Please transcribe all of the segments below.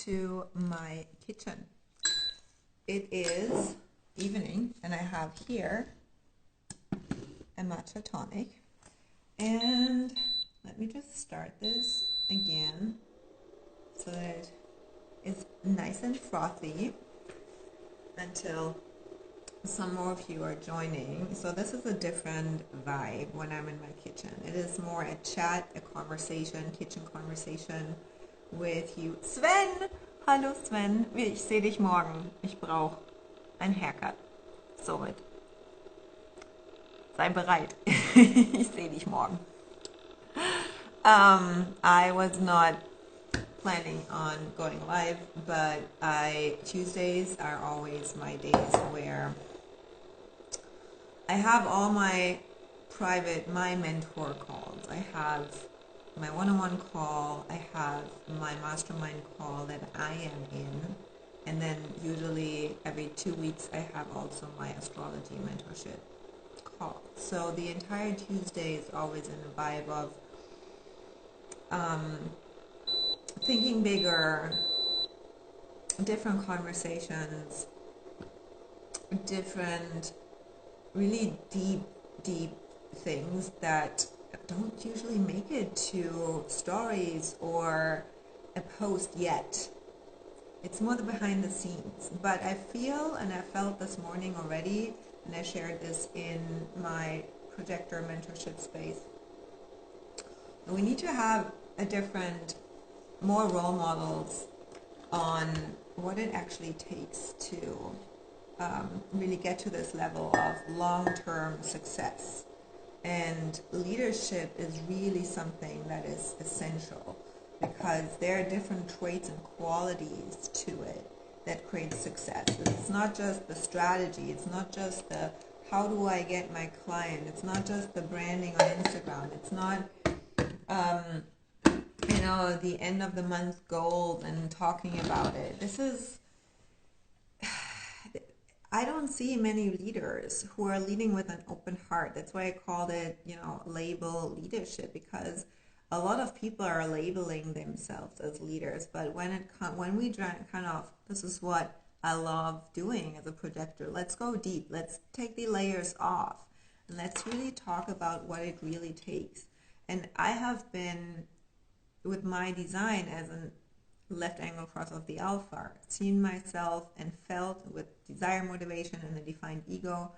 to my kitchen. It is evening and I have here a matcha tonic, and let me just start this again so that it's nice and frothy until some more of you are joining. So this is a different vibe when I'm in my kitchen. It is more a chat, a conversation, kitchen conversation with you. Sven! Hallo Sven, ich sehe dich morgen. Ich brauche ein Haircut. Somit sei bereit. Ich sehe dich morgen. I was not planning on going live, but Tuesdays are always my days where I have all my my mentor calls. I have my one-on-one call, I have my mastermind call that I am in, and then usually every 2 weeks I have also my astrology mentorship call. So the entire Tuesday is always in a vibe of thinking bigger, different conversations, different really deep things that don't usually make it to stories or a post yet. It's more the behind the scenes. But I feel, and I felt this morning already, and I shared this in my projector mentorship space, we need to have a different, more role models on what it actually takes to really get to this level of long-term success. And leadership is really something that is essential, because there are different traits and qualities to it that create success. It's not just the strategy, it's not just the how do I get my client, it's not just the branding on Instagram, it's not the end of the month goals and talking about it. This is, I don't see many leaders who are leading with an open heart. That's why I called it, label leadership, because a lot of people are labeling themselves as leaders. But when we kind of, this is what I love doing as a projector. Let's go deep. Let's take the layers off, and let's really talk about what it really takes. And I have been, with my design as a left angle cross of the alpha, seen myself and felt with desire, motivation, and the defined ego.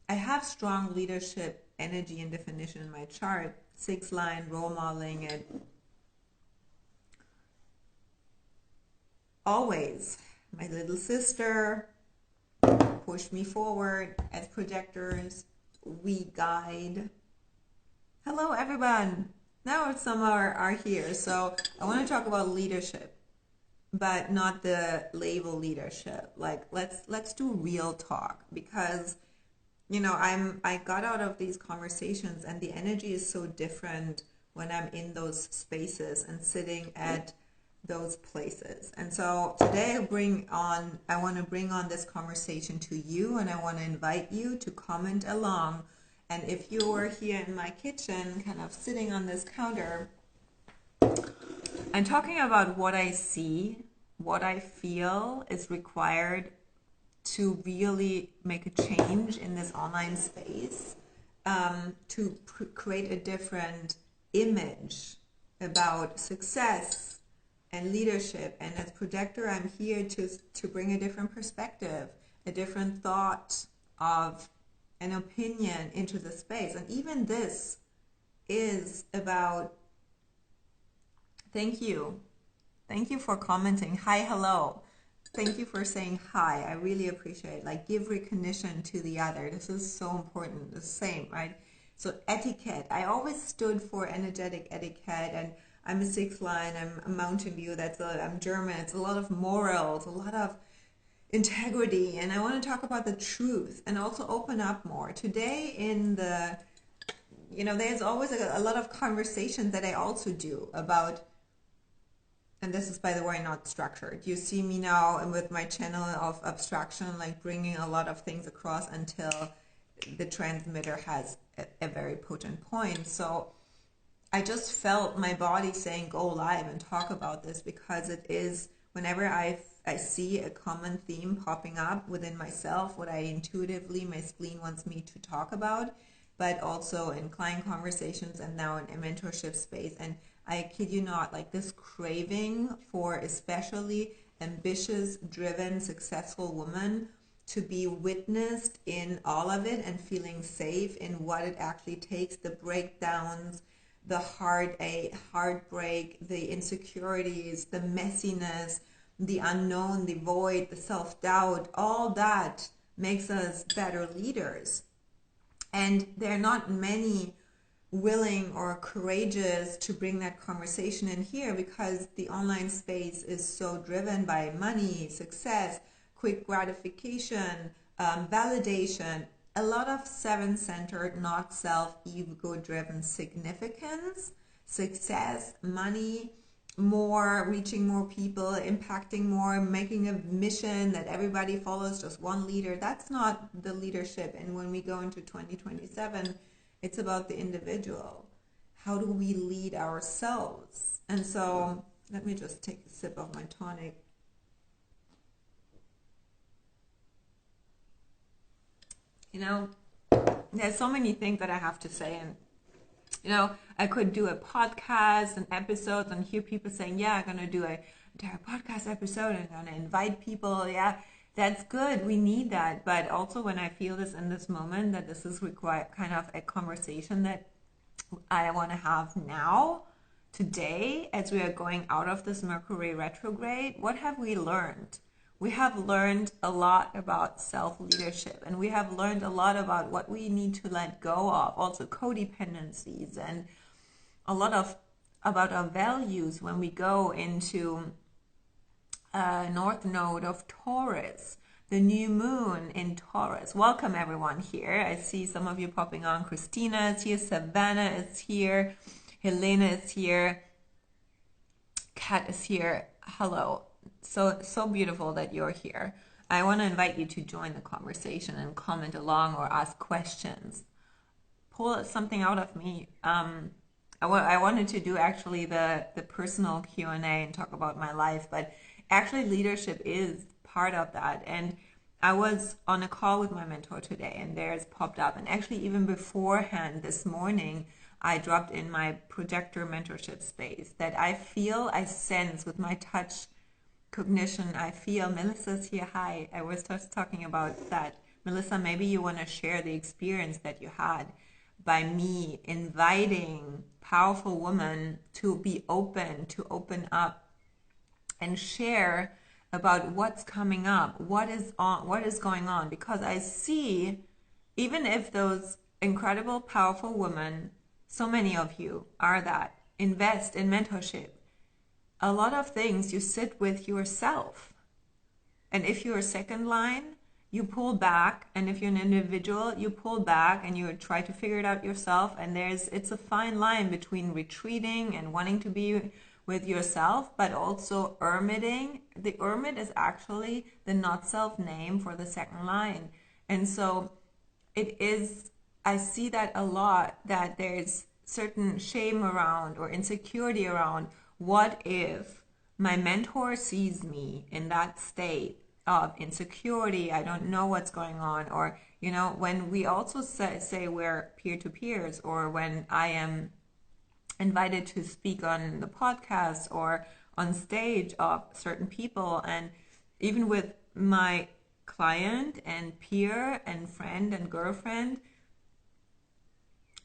I have strong leadership energy and definition in my chart, 6-line role modeling it. Always, my little sister pushed me forward. As projectors, we guide. Hello everyone. Now some are here. So I want to talk about leadership, but not the label leadership. Like let's do real talk, because I got out of these conversations and the energy is so different when I'm in those spaces and sitting at those places. And so today I want to bring on this conversation to you, and I want to invite you to comment along. And if you were here in my kitchen, kind of sitting on this counter, I'm talking about what I see, what I feel is required to really make a change in this online space, to create a different image about success and leadership. And as projector, I'm here to bring a different perspective, a different thought of an opinion into the space. And even this is about, thank you for commenting. Hi, hello. Thank you for saying hi. I really appreciate it. Like, give recognition to the other. This is so important. The same, right? So etiquette. I always stood for energetic etiquette, and I'm a 6-line. I'm a Mountain View. I'm German. It's a lot of morals, a lot of integrity, and I want to talk about the truth and also open up more. Today there's always a lot of conversations that I also do about, and this is, by the way, not structured. You see me now and with my channel of abstraction, like bringing a lot of things across until the transmitter has a very potent point. So I just felt my body saying go live and talk about this, because it is, whenever I see a common theme popping up within myself, what I intuitively, my spleen wants me to talk about, but also in client conversations and now in a mentorship space. And I kid you not, like this craving for especially ambitious, driven, successful women to be witnessed in all of it and feeling safe in what it actually takes, the breakdowns, the heartbreak, the insecurities, the messiness, the unknown, the void, the self-doubt, all that makes us better leaders. And there are not many willing or courageous to bring that conversation in here, because the online space is so driven by money, success, quick gratification, validation, a lot of seven-centered, not self, ego-driven significance, success, money, more, reaching more people, impacting more, making a mission that everybody follows just one leader. That's not the leadership. And when we go into 2027, it's about the individual. How do we lead ourselves? And so let me just take a sip of my tonic. You know, there's so many things that I have to say, and you know, I could do a podcast and episodes and hear people saying, yeah, I'm going to do a entire podcast episode and I'm going to invite people. Yeah, that's good. We need that. But also when I feel this in this moment, that this is require kind of a conversation that I want to have now, today, as we are going out of this Mercury retrograde. What have we learned? We have learned a lot about self-leadership, and we have learned a lot about what we need to let go of, also codependencies, and a lot of about our values when we go into North Node of Taurus, the new moon in Taurus. Welcome everyone here. I see some of you popping on. Christina is here, Savannah is here, Helena is here, Kat is here. Hello. So beautiful that you're here. I want to invite you to join the conversation and comment along or ask questions. Pull something out of me. I wanted to do actually the personal Q&A and talk about my life, but actually leadership is part of that. And I was on a call with my mentor today, and theirs popped up. And actually even beforehand this morning, I dropped in my projector mentorship space that I sense with my touch cognition. I feel Melissa's here. Hi. I was just talking about that. Melissa, maybe you want to share the experience that you had by me inviting powerful women to be open, to open up and share about what's coming up, what is going on, because I see, even if those incredible, powerful women, so many of you are that, invest in mentorship, a lot of things you sit with yourself. And if you're second line, you pull back, and if you're an individual, you pull back and you try to figure it out yourself. And it's a fine line between retreating and wanting to be with yourself, but also hermiting. The hermit is actually the not self name for the second line. And so it is, I see that a lot, that there's certain shame around or insecurity around, what if my mentor sees me in that state of insecurity, I don't know what's going on, or, you know, when we also say we're peer-to-peers, or when I am invited to speak on the podcast or on stage of certain people, and even with my client and peer and friend and girlfriend,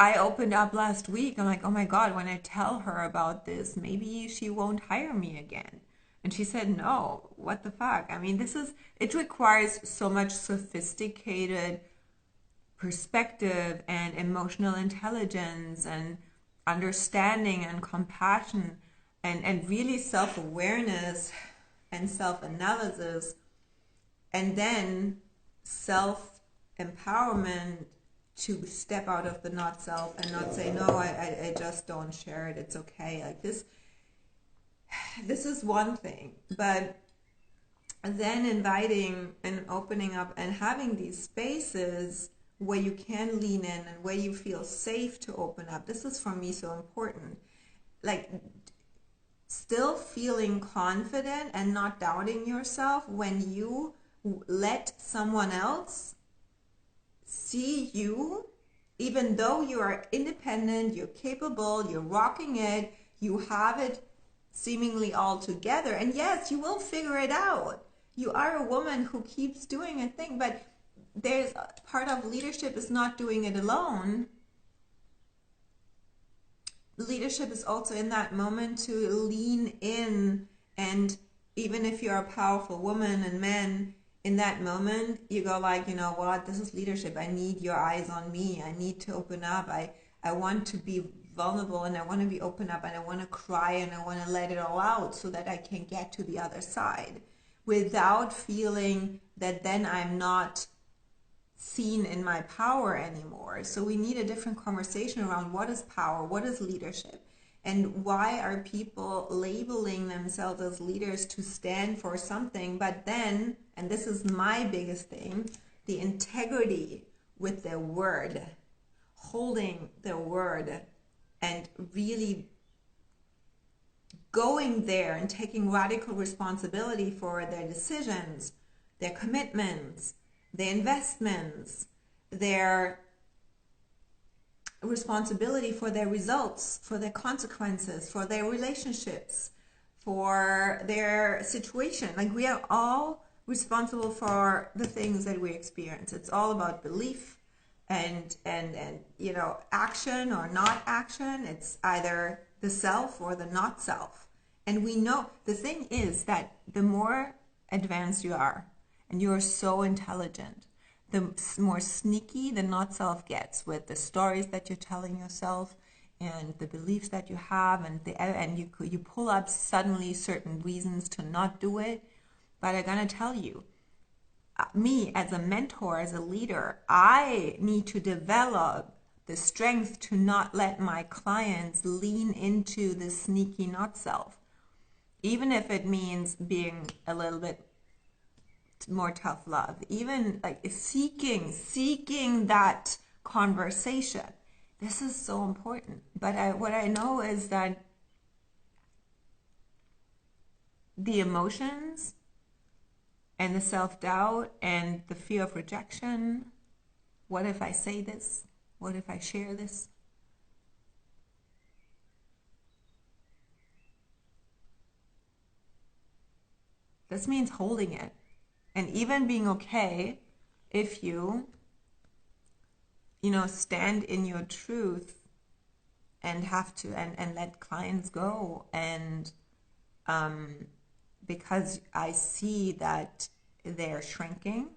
I opened up last week. I'm like, oh my God, when I tell her about this, maybe she won't hire me again. And she said, no, what the fuck? I mean, it requires so much sophisticated perspective and emotional intelligence and understanding and compassion and really self-awareness and self-analysis, and then self-empowerment to step out of the not self and not say, no, I just don't share it, it's okay. Like this is one thing, but then inviting and opening up and having these spaces where you can lean in and where you feel safe to open up. This is for me so important. Like, still feeling confident and not doubting yourself when you let someone else see you, even though you are independent, you're capable, you're rocking it, you have it seemingly all together. And yes, you will figure it out. You are a woman who keeps doing a thing, but there's part of leadership is not doing it alone. Leadership is also in that moment to lean in, and even if you're a powerful woman and man, in that moment you go like, you know what, this is leadership. I need your eyes on me. I need to open up. I want to be vulnerable, and I want to be open up, and I want to cry, and I want to let it all out so that I can get to the other side without feeling that then I'm not seen in my power anymore. So we need a different conversation around what is power, what is leadership, and why are people labeling themselves as leaders to stand for something, but then, and this is my biggest thing, the integrity with their word, holding their word and really going there and taking radical responsibility for their decisions, their commitments, their investments, their responsibility for their results, for their consequences, for their relationships, for their situation. Like, we are all responsible for the things that we experience. It's all about belief and you know, action or not action. It's either the self or the not self. And we know, the thing is that the more advanced you are, and you're so intelligent, the more sneaky the not self gets with the stories that you're telling yourself and the beliefs that you have, and you pull up suddenly certain reasons to not do it. But I'm gonna tell you, me as a mentor, as a leader, I need to develop the strength to not let my clients lean into the sneaky not self, even if it means being a little bit more tough love, even like seeking that conversation. This is so important. But what I know is that the emotions and the self-doubt and the fear of rejection, what if I say this? What if I share this? This means holding it. And even being okay if you know, stand in your truth and have to, and let clients go. And because I see that they're shrinking.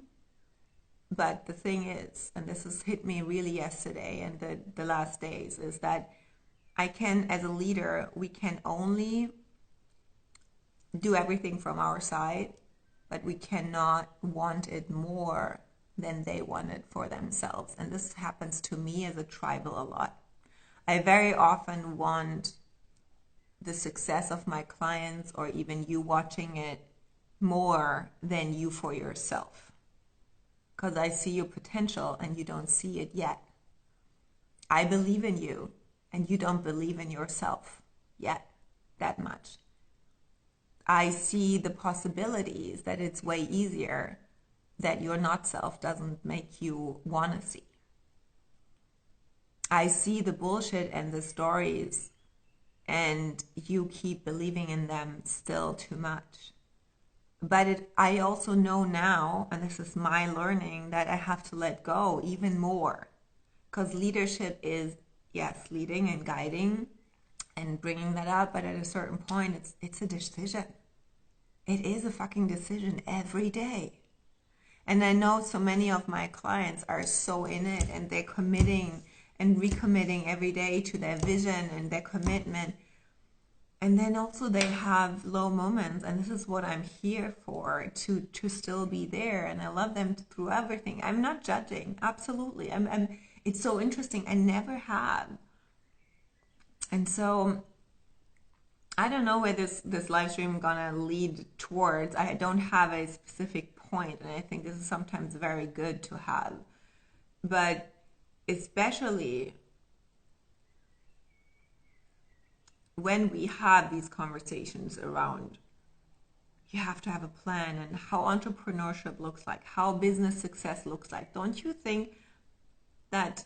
But the thing is, and this has hit me really yesterday and the last days, is that I can, as a leader, we can only do everything from our side, but we cannot want it more than they want it for themselves. And this happens to me as a tribal a lot. I very often want the success of my clients, or even you watching it, more than you for yourself. Because I see your potential and you don't see it yet. I believe in you and you don't believe in yourself yet that much. I see the possibilities that it's way easier that your not self doesn't make you want to see. I see the bullshit and the stories and you keep believing in them still too much. But I also know now, and this is my learning, that I have to let go even more. Because leadership is, yes, leading and guiding and bringing that up, but at a certain point, it's a decision. It is a fucking decision every day. And I know so many of my clients are so in it, and they're committing and recommitting every day to their vision and their commitment. And then also they have low moments, and this is what I'm here for, to still be there. And I love them through everything. I'm not judging, absolutely. It's so interesting. I never have. And so I don't know where this live stream gonna lead towards. I don't have a specific point, and I think this is sometimes very good to have But especially when we have these conversations around, you have to have a plan and how entrepreneurship looks like, how business success looks like. Don't you think that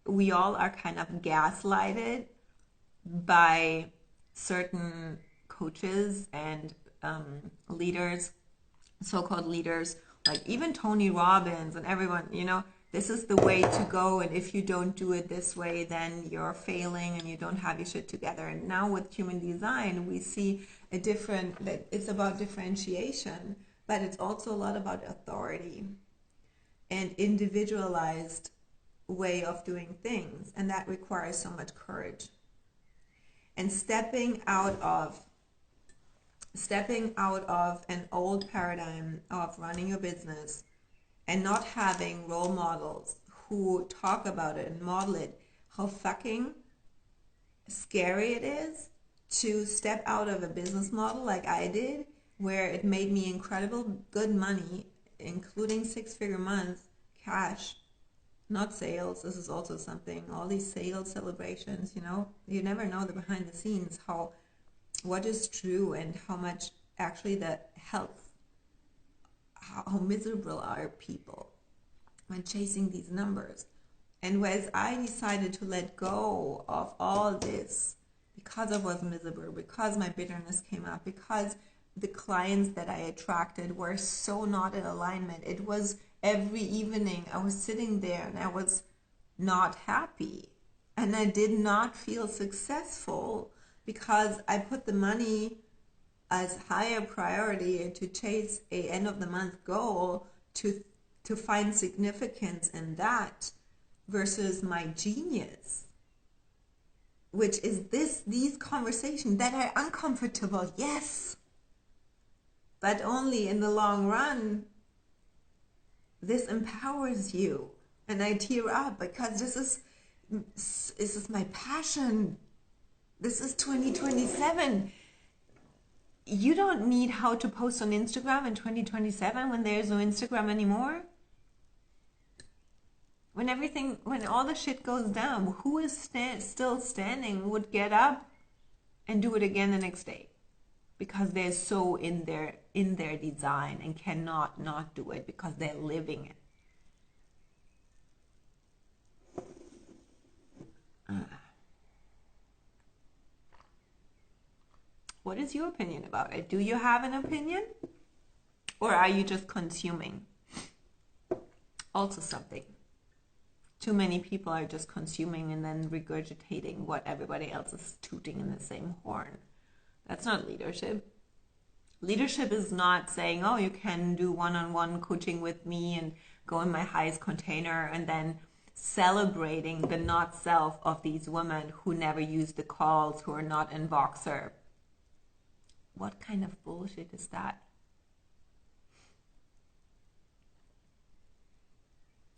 we all are kind of gaslighted by certain coaches and leaders, so-called leaders, like even Tony Robbins and everyone, this is the way to go, and if you don't do it this way, then you're failing and you don't have your shit together. And now with human design, we see that it's about differentiation, but it's also a lot about authority and individualized way of doing things, and that requires so much courage. And stepping out of an old paradigm of running your business and not having role models who talk about it and model it, how fucking scary it is to step out of a business model like I did, where it made me incredible good money, including 6-figure months, cash, not sales. This is also something, all these sales celebrations, you never know the behind the scenes, what is true and how much actually that helps. How miserable are people when chasing these numbers. And whereas I decided to let go of all this because I was miserable, because my bitterness came up, because the clients that I attracted were so not in alignment. It was every evening I was sitting there and I was not happy. And I did not feel successful because I put the money as higher priority to chase a end of the month goal, to find significance in that versus my genius, which is these conversations that are uncomfortable, yes, but only in the long run. This empowers you, and I tear up because this is my passion. This is 2027. You don't need how to post on Instagram in 2027 when there's no Instagram anymore. When all the shit goes down, who is still standing would get up and do it again the next day, because they're so in their design and cannot not do it because they're living it. What is your opinion about it? Do you have an opinion? Or are you just consuming? Also something. Too many people are just consuming and then regurgitating what everybody else is tooting in the same horn. That's not leadership. Leadership is not saying, oh, you can do one-on-one coaching with me and go in my highest container, and then celebrating the not self of these women who never use the calls, who are not in Voxer. What kind of bullshit is that?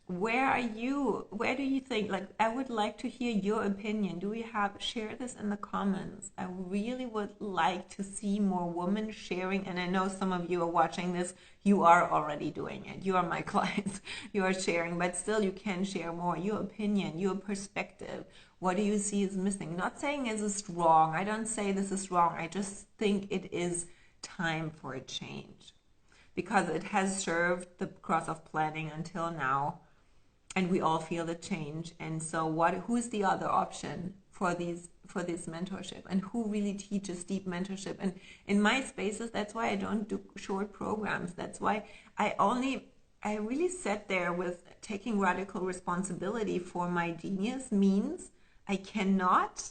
Where do you think, I would like to hear your opinion. Share this in the comments. I really would like to see more women sharing, and I know some of you are watching this, you are already doing it. You are my clients, you are sharing, but still you can share more. Your opinion, your perspective. What do you see is missing? Not saying this is wrong. I don't say this is wrong. I just think it is time for a change, because it has served the cross of planning until now. And we all feel the change. And so who's the other option for this mentorship? And who really teaches deep mentorship? And in my spaces, that's why I don't do short programs. That's why I really sat there with taking radical responsibility for my genius means I cannot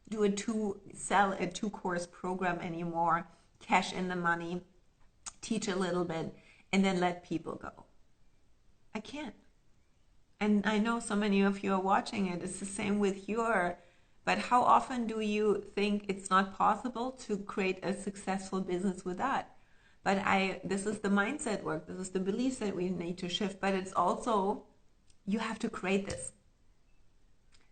do a two-course program anymore, cash in the money, teach a little bit, and then let people go. I can't. And I know so many of you are watching it. It's the same with but how often do you think it's not possible to create a successful business with that? But this is the mindset work. This is the beliefs that we need to shift. But it's also, you have to create this.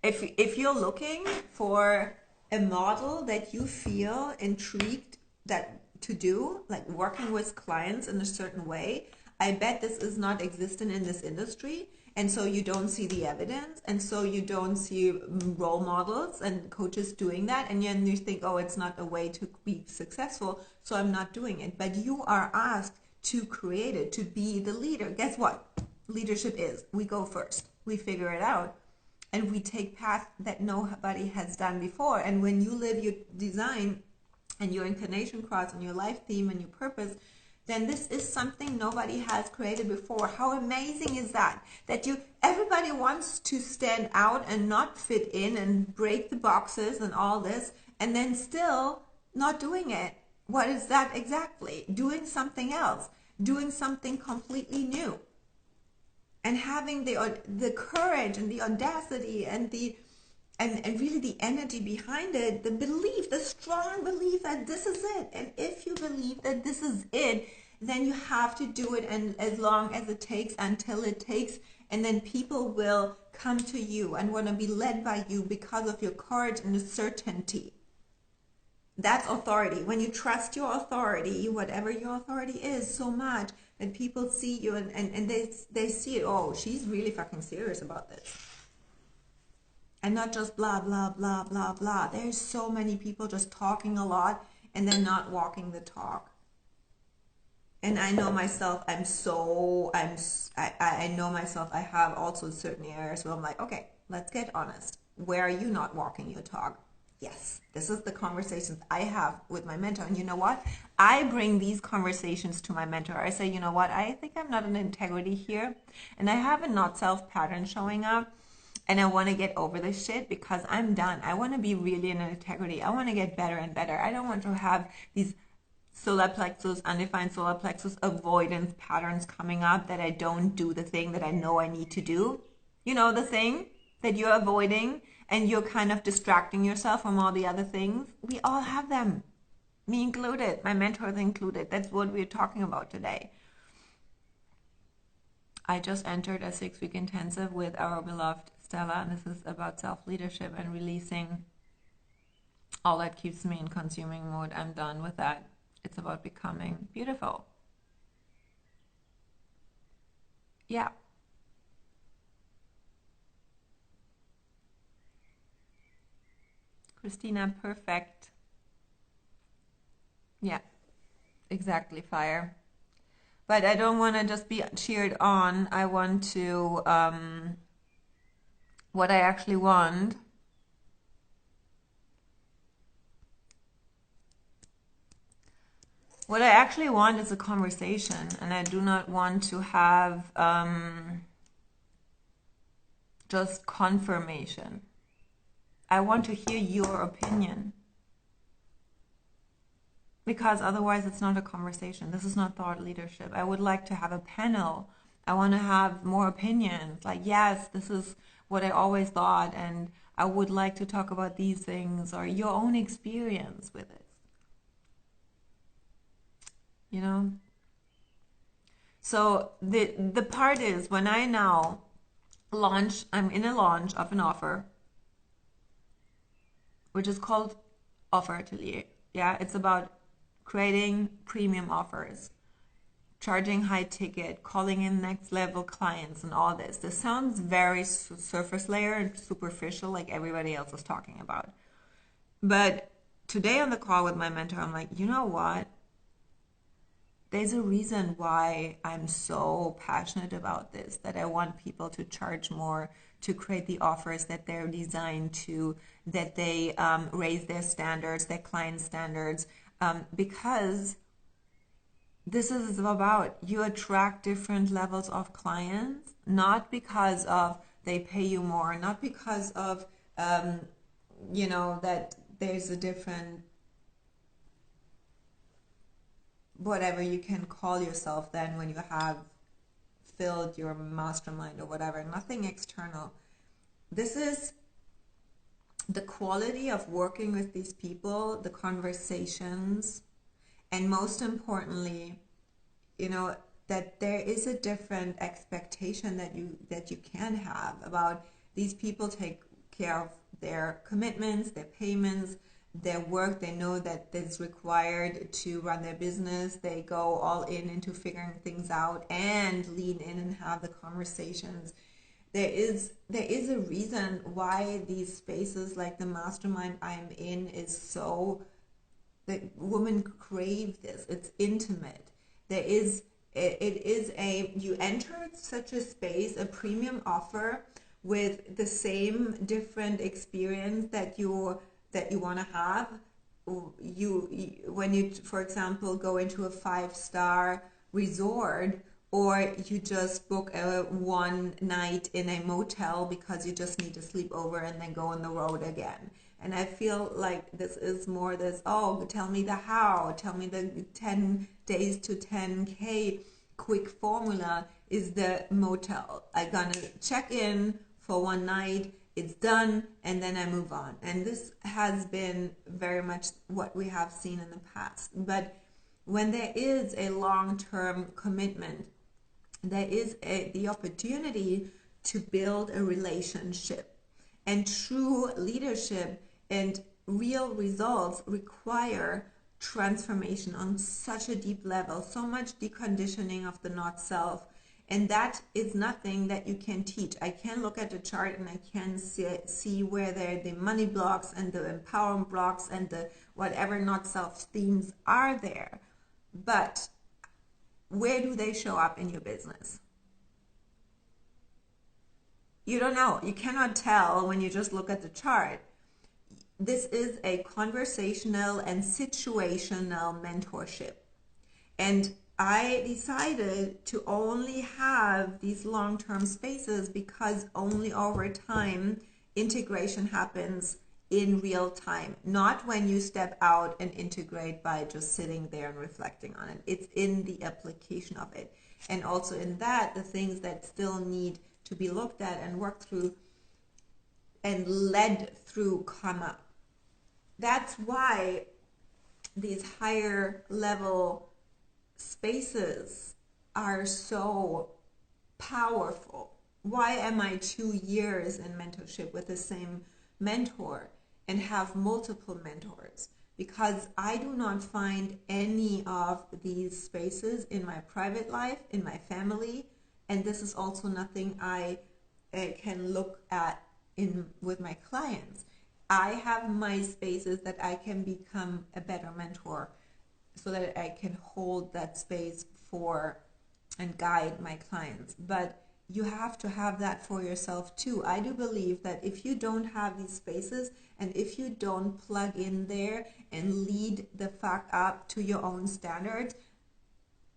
If you're looking for a model that you feel intrigued to do, like working with clients in a certain way, I bet this is not existent in this industry. And so you don't see the evidence. And so you don't see role models and coaches doing that. And then you think, oh, it's not a way to be successful, so I'm not doing it. But you are asked to create it, to be the leader. Guess what? Leadership is, we go first. We figure it out. And we take paths that nobody has done before. And when you live your design and your incarnation cross and your life theme and your purpose, then this is something nobody has created before. How amazing is that? That everybody wants to stand out and not fit in and break the boxes and all this, and then still not doing it. What is that exactly? Doing something else, doing something completely new. And having the courage and the audacity and and really the energy behind it, the belief, the strong belief that this is it. And if you believe that this is it, then you have to do it, and as long as it takes, until it takes, and then people will come to you and want to be led by you because of your courage and the certainty. That's authority. When you trust your authority, whatever your authority is, so much that people see you and they see it. Oh, she's really fucking serious about this. And not just blah, blah, blah, blah, blah. There's so many people just talking a lot and then not walking the talk. And I know myself, I know myself, I have also certain areas where I'm like, okay, let's get honest. Where are you not walking your talk? Yes, this is the conversations I have with my mentor. And you know what? I bring these conversations to my mentor. I say, you know what? I think I'm not in integrity here. And I have a not self pattern showing up. And I want to get over this shit because I'm done. I want to be really in integrity. I want to get better and better. I don't want to have these solar plexus, undefined solar plexus avoidance patterns coming up that I don't do the thing that I know I need to do. You know, the thing that you're avoiding and you're kind of distracting yourself from all the other things. We all have them. Me included, my mentors included. That's what we're talking about today. I just entered a 6-week intensive with our beloved Stella, and this is about self-leadership and releasing all that keeps me in consuming mode. I'm done with that. It's about becoming beautiful. Yeah. Christina, perfect. Yeah, exactly, fire. But I don't want to just be cheered on. I want to, what I actually want is a conversation, and I do not want to have just confirmation. I want to hear your opinion. Because otherwise it's not a conversation. This is not thought leadership. I would like to have a panel. I want to have more opinions. Like, yes, this is what I always thought, and I would like to talk about these things, or your own experience with it. You know? So the part is, when I now launch, I'm in a launch of an offer, which is called Offer Atelier. Yeah, it's about creating premium offers, charging high ticket, calling in next level clients, and all this. This sounds very surface layer and superficial, like everybody else is talking about. But today on the call with my mentor, I'm like, you know what? There's a reason why I'm so passionate about this, that I want people to charge more, to create the offers that they're designed to, that they raise their standards, their client standards, because this is about, you attract different levels of clients, not because of they pay you more, not because of, you know, that there's a different, whatever you can call yourself then when you have filled your mastermind or whatever, nothing external. This is the quality of working with these people, the conversations, and most importantly, you know, that there is a different expectation that you can have about these people take care of their commitments, their payments, their work. They know that it's required to run their business. They go all in into figuring things out and lean in and have the conversations. There is a reason why these spaces like the mastermind I'm in is so, that women crave this. It's intimate. It is you enter such a space, a premium offer with the same different experience that you want to have. When you, for example, go into a 5-star resort, or you just book a one night in a motel because you just need to sleep over and then go on the road again. And I feel like this is more this, oh, tell me the how, tell me the 10 days to 10K quick formula is the motel. I'm gonna check in for one night, it's done, and then I move on. And this has been very much what we have seen in the past. But when there is a long-term commitment, there is the opportunity to build a relationship. And true leadership and real results require transformation on such a deep level, so much deconditioning of the not self. And that is nothing that you can teach. I can look at the chart and I can see where the money blocks and the empowerment blocks and the whatever not self themes are there. But where do they show up in your business? You don't know. You cannot tell when you just look at the chart. This is a conversational and situational mentorship. And I decided to only have these long-term spaces because only over time integration happens in real time, not when you step out and integrate by just sitting there and reflecting on it. It's in the application of it. And also in that, the things that still need to be looked at and worked through and led through come up. That's why these higher level spaces are so powerful. Why am I 2 years in mentorship with the same mentor and have multiple mentors? Because I do not find any of these spaces in my private life, in my family, and this is also nothing I can look at with my clients. I have my spaces that I can become a better mentor so that I can hold that space for and guide my clients. But you have to have that for yourself too. I do believe that if you don't have these spaces and if you don't plug in there and lead the fuck up to your own standards,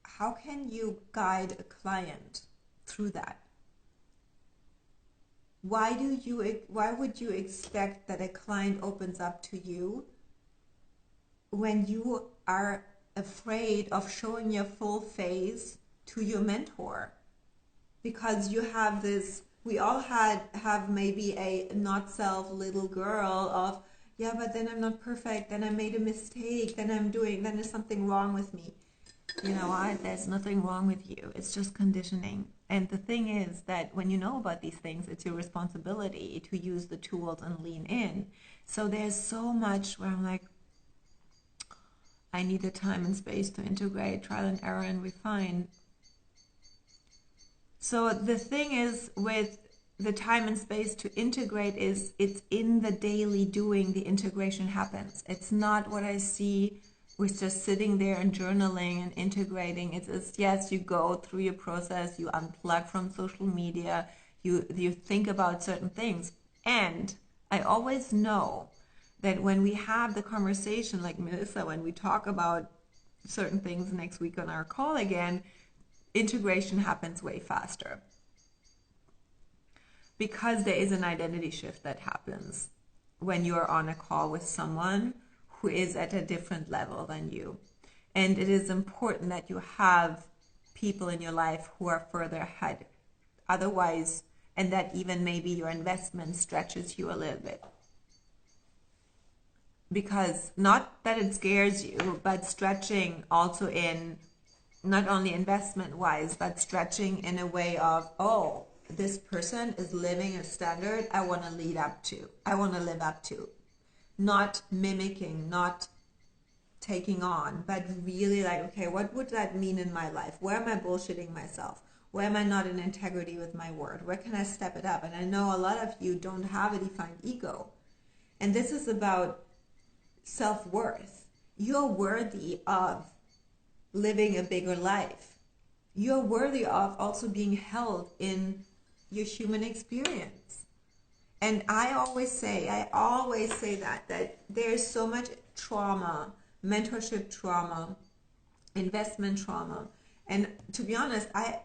how can you guide a client through that? Why would you expect that a client opens up to you when you are afraid of showing your full face to your mentor? Because you have this, we all have maybe a not self little girl of, yeah, but then I'm not perfect, then I made a mistake, then there's something wrong with me. You know what? There's nothing wrong with you. It's just conditioning. And the thing is that when you know about these things, it's your responsibility to use the tools and lean in. So there's so much where I'm like, I need the time and space to integrate, trial and error, and refine. So the thing is with the time and space to integrate is it's in the daily doing the integration happens. It's not what I see with just sitting there and journaling and integrating. It's yes, you go through your process, you unplug from social media, you think about certain things. And I always know that when we have the conversation, like Melissa, when we talk about certain things next week on our call again, integration happens way faster. Because there is an identity shift that happens when you're on a call with someone who is at a different level than you. And it is important that you have people in your life who are further ahead. Otherwise, and that even maybe your investment stretches you a little bit. Because not that it scares you, but stretching also in not only investment wise, but stretching in a way of, oh, this person is living a standard I want to live up to. not mimicking, not taking on, but really like, okay, what would that mean in my life? Where am I bullshitting myself? Where am I not in integrity with my word? Where can I step it up? And I know a lot of you don't have a defined ego. And this is about self-worth. You're worthy of living a bigger life. You're worthy of also being held in your human experience. And I always say that there's so much trauma, mentorship trauma, investment trauma. And to be honest, I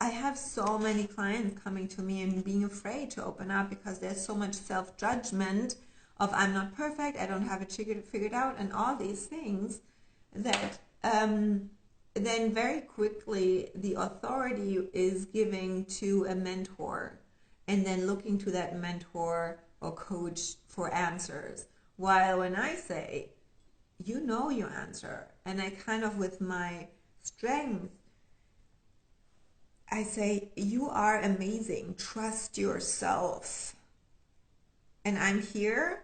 have so many clients coming to me and being afraid to open up because there's so much self-judgment of I'm not perfect, I don't have it figured out, and all these things that then very quickly the authority is giving to a mentor and then looking to that mentor or coach for answers. While when I say, you know your answer, and I kind of with my strength, I say, you are amazing, trust yourself. And I'm here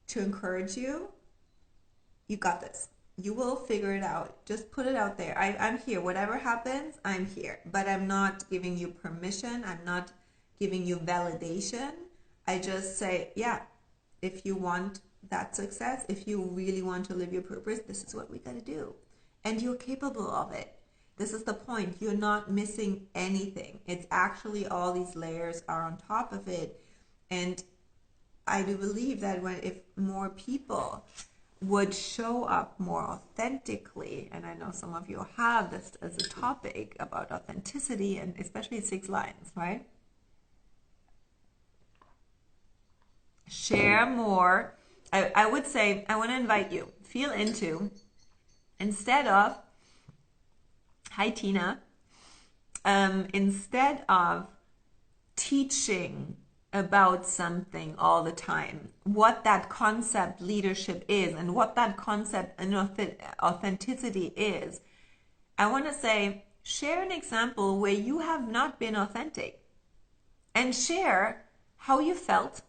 to encourage you. You got this. You will figure it out. Just put it out there. I'm here. Whatever happens, I'm here. But I'm not giving you permission. I'm not giving you validation. I just say, yeah, if you want that success, if you really want to live your purpose, this is what we got to do. And you're capable of it. This is the point. You're not missing anything. It's actually all these layers are on top of it. And I do believe that if more people would show up more authentically, and I know some of you have this as a topic about authenticity, and especially 6 lines, right? Share more. I would say, I want to invite you, feel into, instead of, hi Tina, instead of teaching about something all the time, what that concept leadership is and what that concept and authenticity is, I want to say, share an example where you have not been authentic and share how you felt,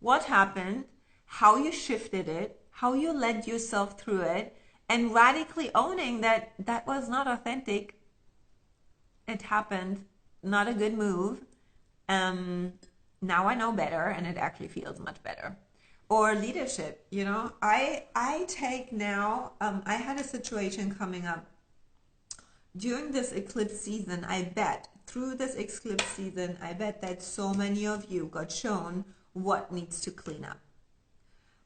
what happened, how you shifted it, how you led yourself through it, and radically owning that that was not authentic. It happened, not a good move. Now I know better, and it actually feels much better. Or leadership, you know, I take now, I had a situation coming up during this eclipse season. I bet through this eclipse season, I bet that so many of you got shown what needs to clean up.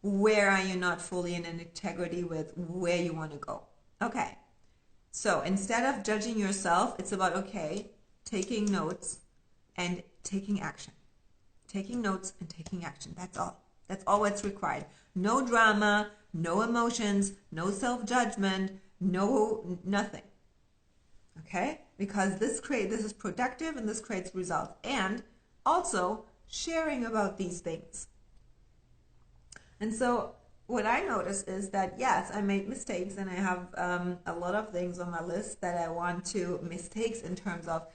Where are you not fully in integrity with where you want to go? Okay. So instead of judging yourself, it's about, okay, taking notes and taking action. Taking notes and taking action. That's all. That's all what's required. No drama, no emotions, no self-judgment, no nothing. Okay? Because this is productive and this creates results. And also sharing about these things. And so what I noticed is that, yes, I made mistakes, and I have a lot of things on my list that I want to, mistakes in terms of,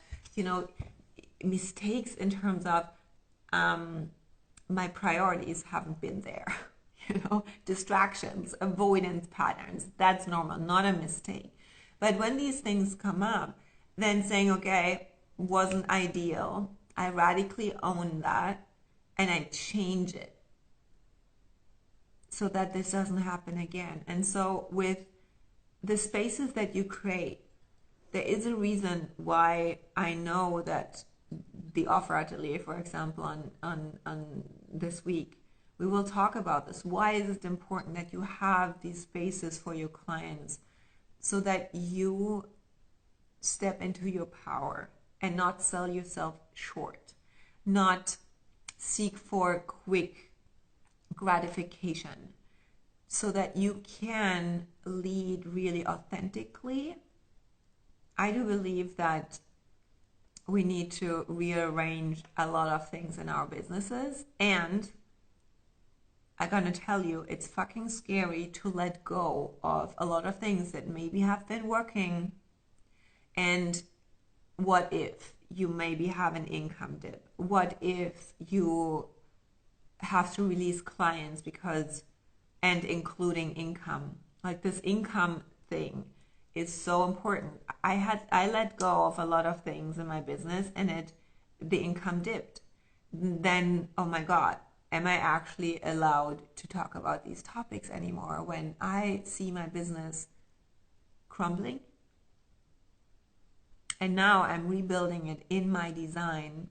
my priorities haven't been there, distractions, avoidance patterns, that's normal, not a mistake. But when these things come up, then saying, okay, wasn't ideal, I radically own that, and I change it so that this doesn't happen again. And so with the spaces that you create, there is a reason why I know that the offer atelier, for example, on this week, we will talk about this. Why is it important that you have these spaces for your clients so that you step into your power and not sell yourself short, not seek for quick gratification, so that you can lead really authentically. I do believe that we need to rearrange a lot of things in our businesses, and I'm gonna tell you, it's fucking scary to let go of a lot of things that maybe have been working. And what if you maybe have an income dip? What if you have to release clients because, and including income. Like this income thing is so important. I let go of a lot of things in my business and the income dipped. Then, oh my God, am I actually allowed to talk about these topics anymore when I see my business crumbling? And now I'm rebuilding it in my design.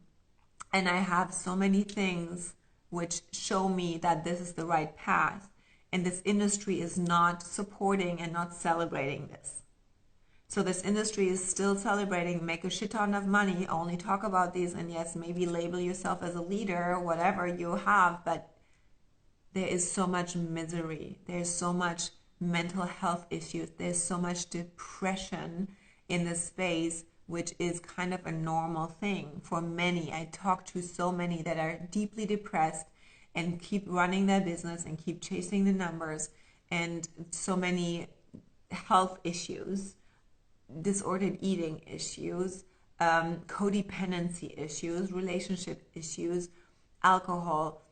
And I have so many things which show me that this is the right path. And this industry is not supporting and not celebrating this. So this industry is still celebrating, make a shit ton of money, only talk about these, and yes, maybe label yourself as a leader, whatever you have, but there is so much misery. There's so much mental health issues. There's so much depression in this space, which is kind of a normal thing for many. I talk to so many that are deeply depressed and keep running their business and keep chasing the numbers, and so many health issues, disordered eating issues, codependency issues, relationship issues, alcohol,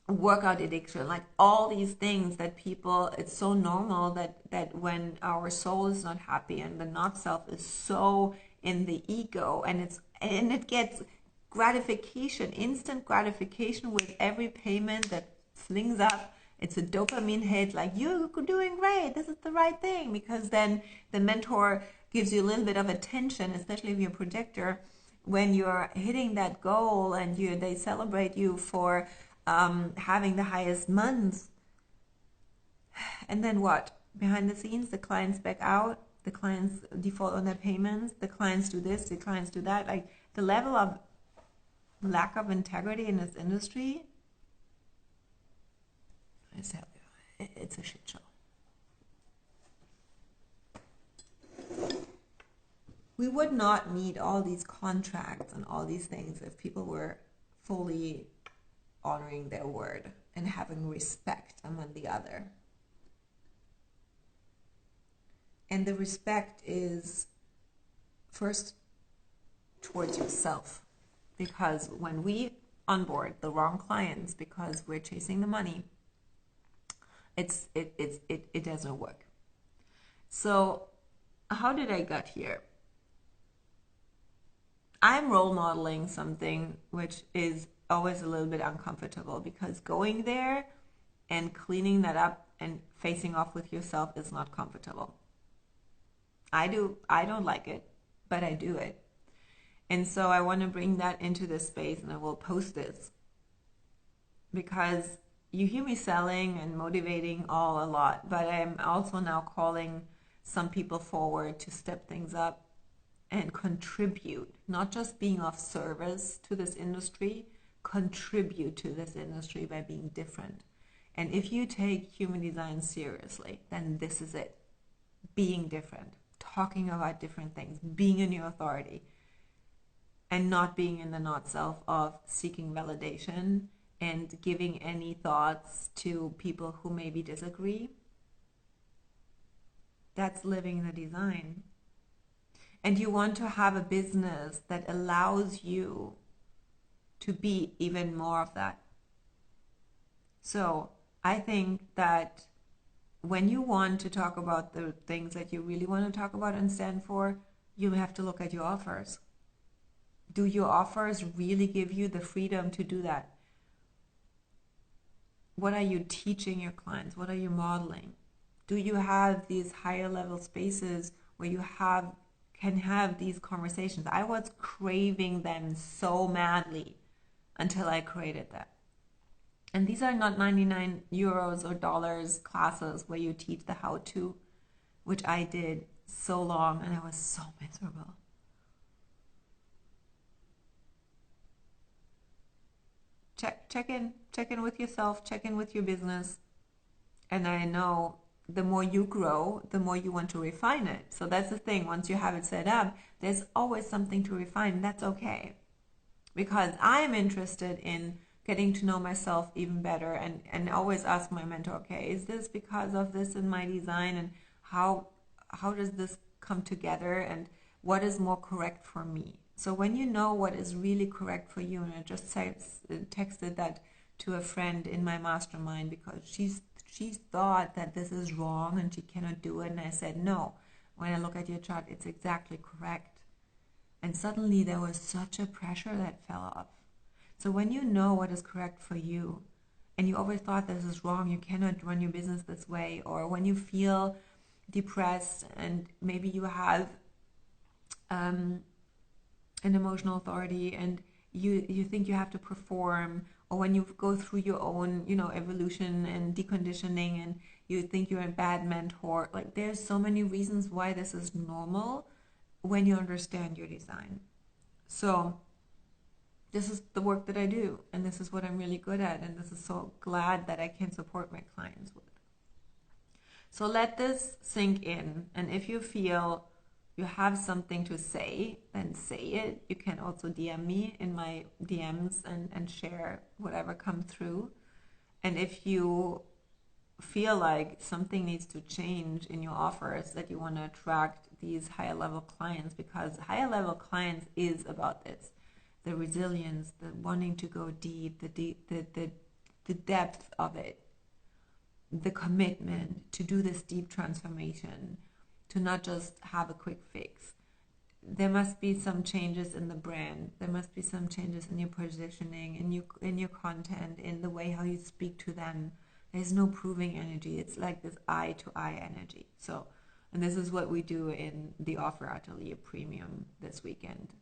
workout addiction, like all these things that people, it's so normal that when our soul is not happy and the not self is so in the ego, and it gets gratification, instant gratification with every payment that flings up. It's a dopamine hit, like you're doing great, this is the right thing, because then the mentor gives you a little bit of attention, especially if you're a projector, when you're hitting that goal, and they celebrate you for having the highest months. And then what? Behind the scenes, the clients back out, the clients default on their payments, the clients do this, the clients do that. Like the level of lack of integrity in this industry, it's a shit show. We would not need all these contracts and all these things if people were fully honoring their word and having respect among the other. And the respect is first towards yourself, because when we onboard the wrong clients because we're chasing the money, it doesn't work. So how did I get here? I'm role modeling something which is always a little bit uncomfortable, because going there and cleaning that up and facing off with yourself is not comfortable. I don't like it, but I do it. And so I want to bring that into this space, and I will post this, because you hear me selling and motivating all a lot, but I'm also now calling some people forward to step things up and contribute, not just being of service to this industry, contribute to this industry by being different. And if you take human design seriously, then this is it. Being different, talking about different things, being in your authority, and not being in the not self of seeking validation and giving any thoughts to people who maybe disagree. That's living the design. And you want to have a business that allows you to be even more of that. So I think that when you want to talk about the things that you really want to talk about and stand for, you have to look at your offers. Do your offers really give you the freedom to do that? What are you teaching your clients? What are you modeling? Do you have these higher level spaces where you can have these conversations? I was craving them so madly until I created that. And these are not 99 euros or dollars classes where you teach the how-to, which I did so long, and I was so miserable. Check in with yourself, check in with your business. And I know the more you grow, the more you want to refine it. So that's the thing. Once you have it set up, there's always something to refine. That's okay. Because I am interested in getting to know myself even better, and always ask my mentor, okay, is this because of this in my design, and how does this come together, and what is more correct for me? So when you know what is really correct for you, and I just texted that to a friend in my mastermind because she thought that this is wrong and she cannot do it. And I said, no, when I look at your chart, it's exactly correct. And suddenly there was such a pressure that fell off. So when you know what is correct for you, and you always thought this is wrong, you cannot run your business this way, or when you feel depressed and maybe you have an emotional authority and you think you have to perform, or when you go through your own, evolution and deconditioning and you think you're a bad mentor, like there's so many reasons why this is normal when you understand your design. So this is the work that I do, and this is what I'm really good at, and this is so glad that I can support my clients with. So let this sink in, and if you feel you have something to say, then say it. You can also DM me in my DMs and share whatever comes through. And if you feel like something needs to change in your offers, that you want to attract these higher level clients, because higher level clients is about this, the resilience, the wanting to go deep, the depth of it, the commitment to do this deep transformation, to not just have a quick fix. There must be some changes in the brand. There must be some changes in your positioning, in your content, in the way how you speak to them. There's no proving energy. It's like this eye-to-eye energy. So, and this is what we do in the Offer Atelier Premium this weekend.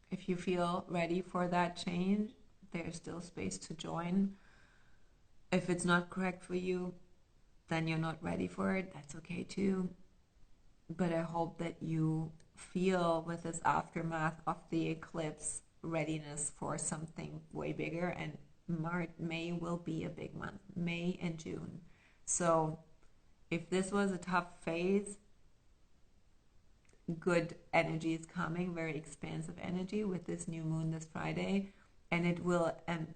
If you feel ready for that change, there's still space to join. If it's not correct for you, then you're not ready for it. That's okay too. But I hope that you feel with this aftermath of the eclipse readiness for something way bigger. And May will be a big month, May and June. So if this was a tough phase, good energy is coming, very expansive energy with this new moon this Friday, and it will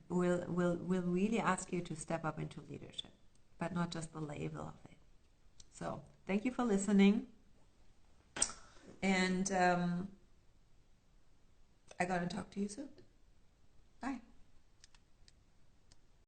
really ask you to step up into leadership, but not just the label of it. So thank you for listening, and I'm gonna talk to you soon. Bye.